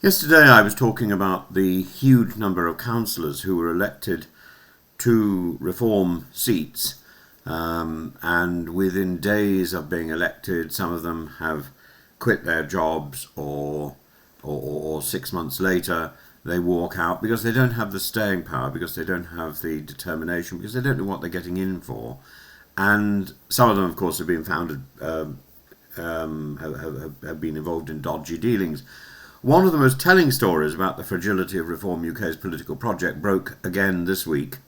Yesterday I was talking about the huge number of councillors who were elected to reform seats, and within days of being elected, some of them have quit their jobs, or 6 months later they walk out because they don't have the staying power, because they don't have the determination, because they don't know what they're getting in for. And some of them, of course, have been have been involved in dodgy dealings. One of the most telling stories about the fragility of Reform UK's political project broke again this week,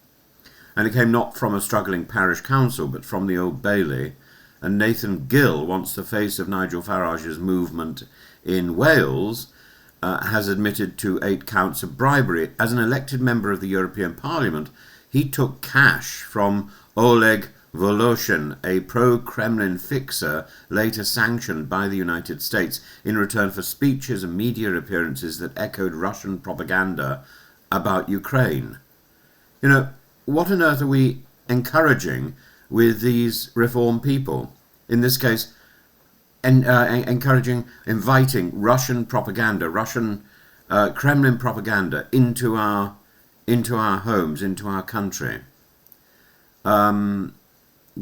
and it came not from a struggling parish council but from the Old Bailey. And Nathan Gill, once the face of Nigel Farage's movement in Wales, has admitted to 8 counts of bribery. As an elected member of the European Parliament, he took cash from Oleg Voloshin, a pro-Kremlin fixer later sanctioned by the United States, in return for speeches and media appearances that echoed Russian propaganda about Ukraine. You know, what on earth are we encouraging with these reform people? In this case, inviting Russian propaganda, Russian Kremlin propaganda into our homes, into our country.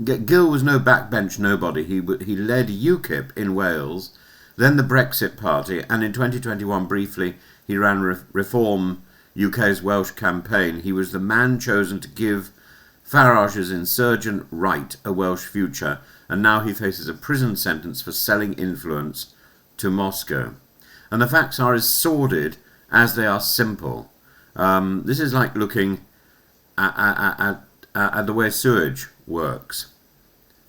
Gill was no backbench nobody. He led UKIP in Wales, then the Brexit Party, and in 2021 briefly he ran Reform UK's Welsh campaign. He was the man chosen to give Farage's insurgent right a Welsh future, and now he faces a prison sentence for selling influence to Moscow. And the facts are as sordid as they are simple. This is like looking at the way sewage works.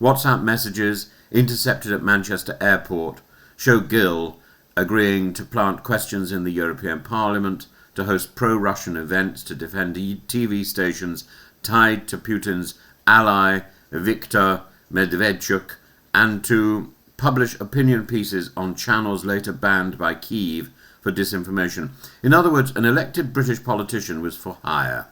WhatsApp messages intercepted at Manchester Airport show Gill agreeing to plant questions in the European Parliament, to host pro-Russian events, to defend TV stations tied to Putin's ally Viktor Medvedchuk, and to publish opinion pieces on channels later banned by Kyiv for disinformation. In other words, an elected British politician was for hire.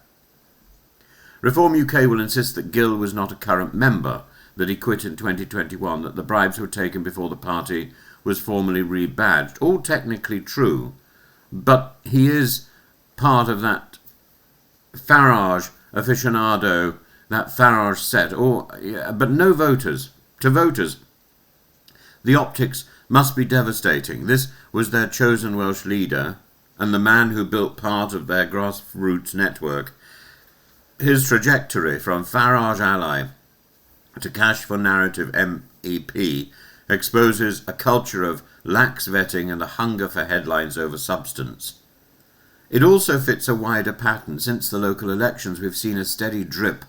Reform UK will insist that Gill was not a current member, that he quit in 2021, that the bribes were taken before the party was formally rebadged. All technically true, but he is part of that Farage aficionado, that Farage set. But no voters. To voters, the optics must be devastating. This was their chosen Welsh leader and the man who built part of their grassroots network. His trajectory from Farage ally to cash for narrative MEP exposes a culture of lax vetting and a hunger for headlines over substance. It also fits a wider pattern. Since the local elections, we've seen a steady drip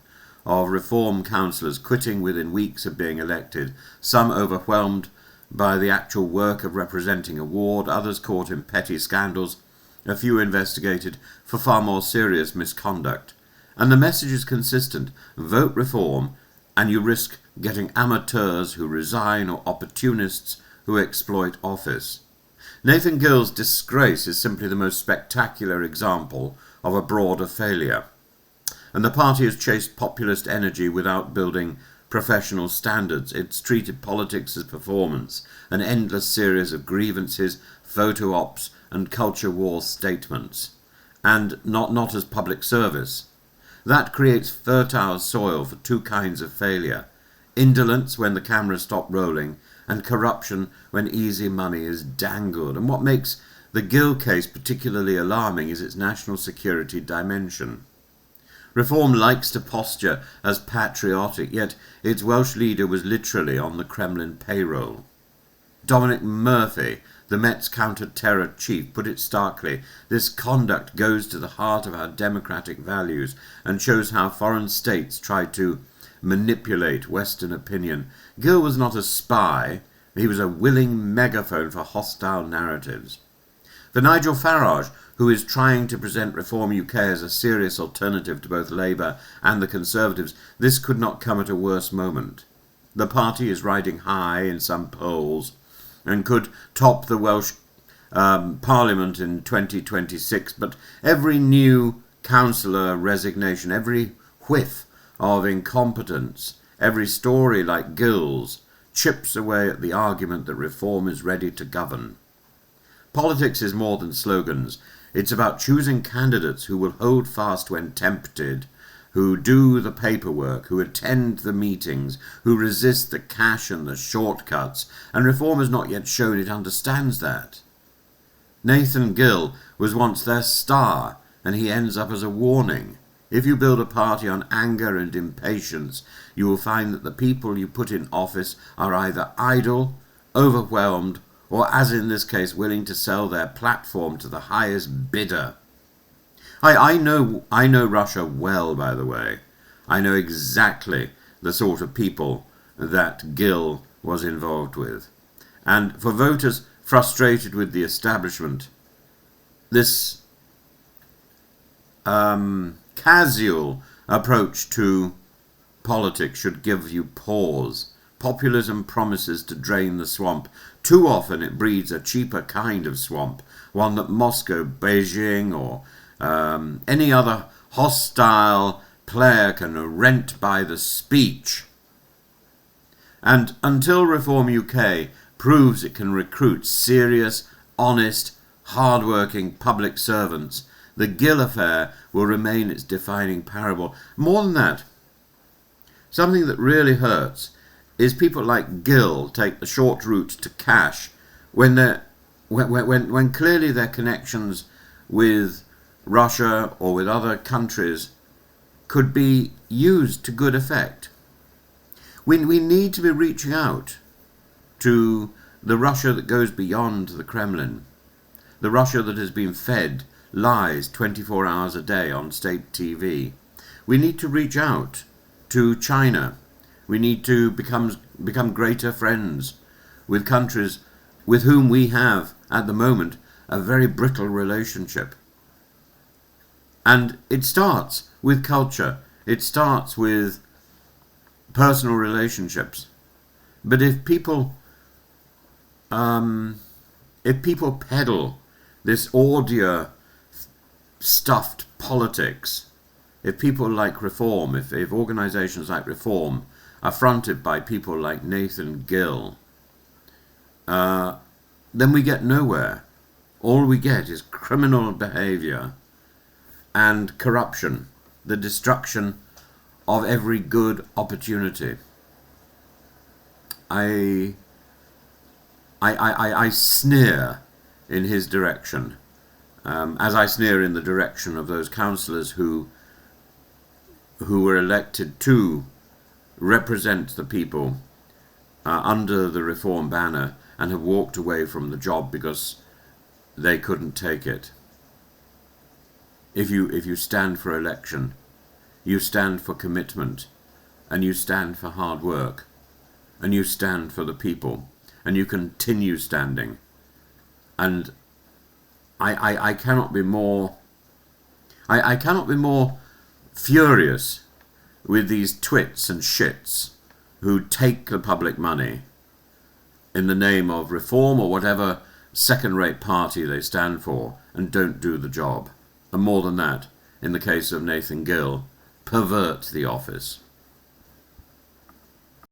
of reform councillors quitting within weeks of being elected, some overwhelmed by the actual work of representing a ward, others caught in petty scandals, a few investigated for far more serious misconduct. And the message is consistent: vote reform and you risk getting amateurs who resign or opportunists who exploit office. Nathan Gill's disgrace is simply the most spectacular example of a broader failure. And the party has chased populist energy without building professional standards. It's treated politics as performance, an endless series of grievances, photo ops and culture war statements, and not as public service. That creates fertile soil for 2 kinds of failure: indolence when the cameras stop rolling, and corruption when easy money is dangled. And what makes the Gill case particularly alarming is its national security dimension. Reform likes to posture as patriotic, yet its Welsh leader was literally on the Kremlin payroll. Dominic Murphy, the Met's counter-terror chief, put it starkly: this conduct goes to the heart of our democratic values and shows how foreign states try to manipulate Western opinion. Gill was not a spy, he was a willing megaphone for hostile narratives. For Nigel Farage, who is trying to present Reform UK as a serious alternative to both Labour and the Conservatives, this could not come at a worse moment. The party is riding high in some polls and could top the Welsh Parliament in 2026, but every new councillor resignation, every whiff of incompetence, every story like Gill's chips away at the argument that reform is ready to govern. Politics is more than slogans. It's about choosing candidates who will hold fast when tempted, who do the paperwork, who attend the meetings, who resist the cash and the shortcuts, and Reform has not yet shown it understands that. Nathan Gill was once their star, and he ends up as a warning. If you build a party on anger and impatience, you will find that the people you put in office are either idle, overwhelmed, or, as in this case, willing to sell their platform to the highest bidder. I know Russia well, by the way. I know exactly the sort of people that Gill was involved with. And for voters frustrated with the establishment, this casual approach to politics should give you pause. Populism promises to drain the swamp. Too often it breeds a cheaper kind of swamp, one that Moscow, Beijing, or any other hostile player can rent by the speech. And until Reform UK proves it can recruit serious, honest, hard-working public servants, the Gill affair will remain its defining parable. More than that, something that really hurts is people like Gill take the short route to cash when clearly their connections with Russia or with other countries could be used to good effect. We need to be reaching out to the Russia that goes beyond the Kremlin, the Russia that has been fed lies 24 hours a day on state TV. We need to reach out to China. We need to become greater friends with countries with whom we have, at the moment, a very brittle relationship. And it starts with culture. It starts with personal relationships. But if people peddle this ordeal stuffed politics, if people like Reform, if organisations like Reform are fronted by people like Nathan Gill, then we get nowhere. All we get is criminal behaviour and corruption, the destruction of every good opportunity. I sneer in his direction, as I sneer in the direction of those councillors who were elected to represent the people under the Reform banner and have walked away from the job because they couldn't take it. If you stand for election, you stand for commitment, and you stand for hard work, and you stand for the people, and you continue standing. And I cannot be more furious with these twits and shits who take the public money in the name of Reform or whatever second-rate party they stand for and don't do the job. And more than that, in the case of Nathan Gill, pervert the office.